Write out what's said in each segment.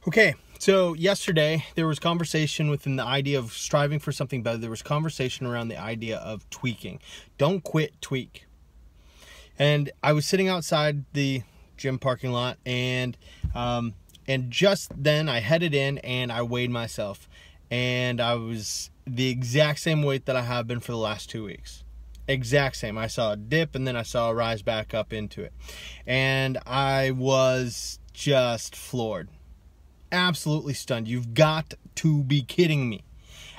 Okay, so yesterday there was conversation within the idea of striving for something better. There was conversation around the idea of tweaking. Don't quit, tweak. And I was sitting outside the gym parking lot, and just then I headed in and I weighed myself, and I was the exact same weight that I have been for the last 2 weeks. Exact same. I saw a dip and then I saw a rise back up into it, and I was just floored. Absolutely stunned. You've got to be kidding me.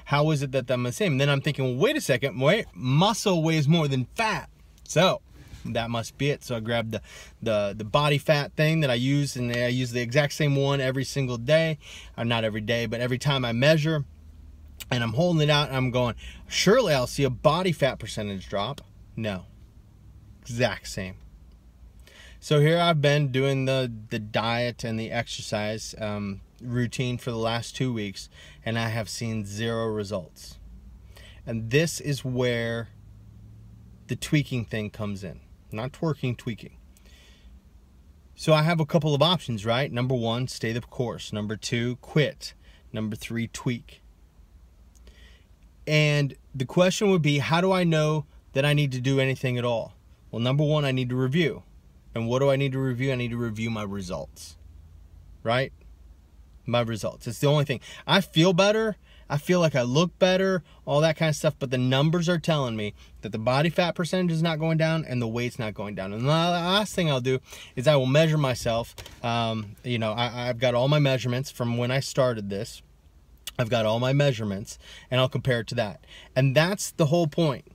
How is it that I'm the same? And then I'm thinking, well, wait a second. Wait, muscle weighs more than fat. So that must be it. So I grabbed the body fat thing that I use, and I use the exact same one every single day. Or not every day, but every time I measure. And I'm holding it out and I'm going, surely I'll see a body fat percentage drop. No. Exact same. So here I've been doing the diet and the exercise routine for the last 2 weeks, and I have seen zero results. And this is where the tweaking thing comes in. Not twerking, tweaking. So I have a couple of options, right? Number 1, stay the course. Number 2, quit. Number 3, tweak. And the question would be, how do I know that I need to do anything at all? Well, number 1, I need to review. And what do I need to review? I need to review my results, right? My results. It's the only thing. I feel better. I feel like I look better, all that kind of stuff. But the numbers are telling me that the body fat percentage is not going down and the weight's not going down. And the last thing I'll do is I will measure myself. I've got all my measurements from when I started this. I've got all my measurements, and I'll compare it to that. And that's the whole point.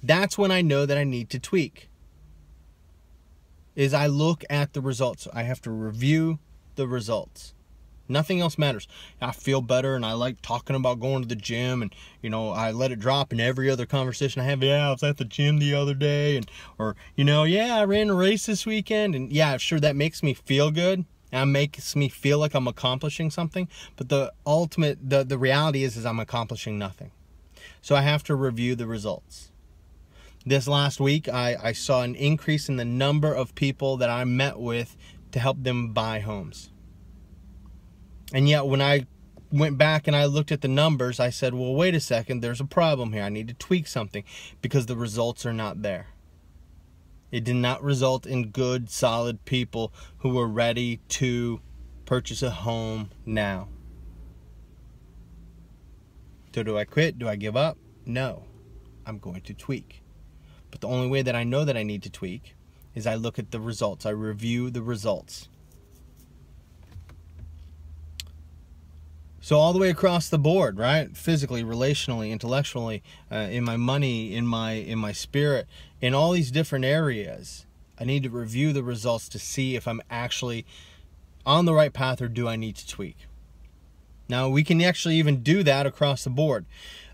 That's when I know that I need to tweak. Is I look at the results. I have to review the results. Nothing else matters. I feel better, and I like talking about going to the gym, and I let it drop in every other conversation I have. Yeah, I was at the gym the other day, yeah, I ran a race this weekend, and yeah, sure, that makes me feel good. And makes me feel like I'm accomplishing something, but the reality is I'm accomplishing nothing. So I have to review the results. This last week, I saw an increase in the number of people that I met with to help them buy homes. And yet when I went back and I looked at the numbers, I said, well, wait a second, there's a problem here. I need to tweak something because the results are not there. It did not result in good, solid people who were ready to purchase a home now. So do I quit? Do I give up? No. I'm going to tweak. But the only way that I know that I need to tweak is I look at the results. I review the results. So all the way across the board, right? Physically, relationally, intellectually, in my money, in my spirit, in all these different areas, I need to review the results to see if I'm actually on the right path or do I need to tweak. Now, we can actually even do that across the board.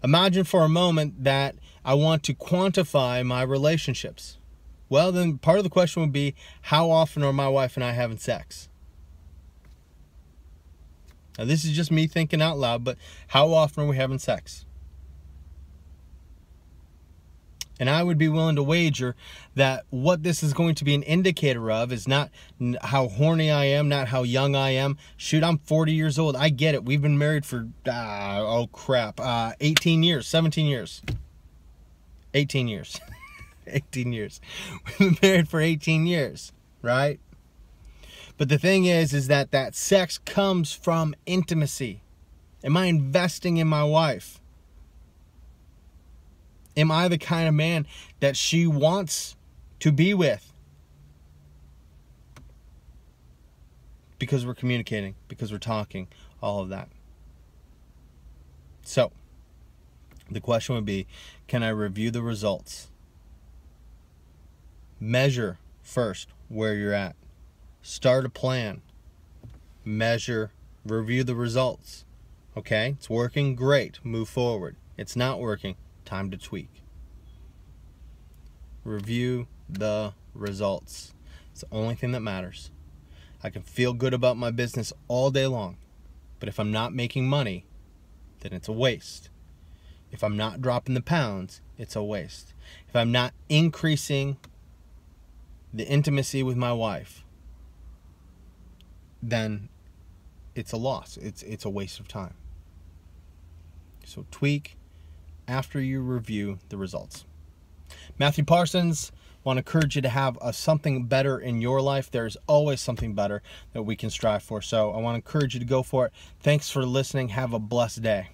Imagine for a moment that I want to quantify my relationships. Well, then part of the question would be, how often are my wife and I having sex? Now, this is just me thinking out loud, but how often are we having sex? And I would be willing to wager that what this is going to be an indicator of is not how horny I am, not how young I am. Shoot, I'm 40 years old. I get it. We've been married for, 18 years, 17 years. 18 years. 18 years. We've been married for 18 years, right? But the thing is that sex comes from intimacy. Am I investing in my wife? Am I the kind of man that she wants to be with? Because we're communicating, because we're talking, all of that. So, the question would be, can I review the results? Measure first where you're at. Start a plan. Measure, review the results. Okay, it's working, great, move forward. It's not working, time to tweak. Review the results. It's the only thing that matters. I can feel good about my business all day long, but if I'm not making money, then it's a waste. If I'm not dropping the pounds, it's a waste. If I'm not increasing the intimacy with my wife, then it's a loss. It's a waste of time. So tweak after you review the results. Matthew Parsons, want to encourage you to have something better in your life. There's always something better that we can strive for. So I want to encourage you to go for it. Thanks for listening. Have a blessed day.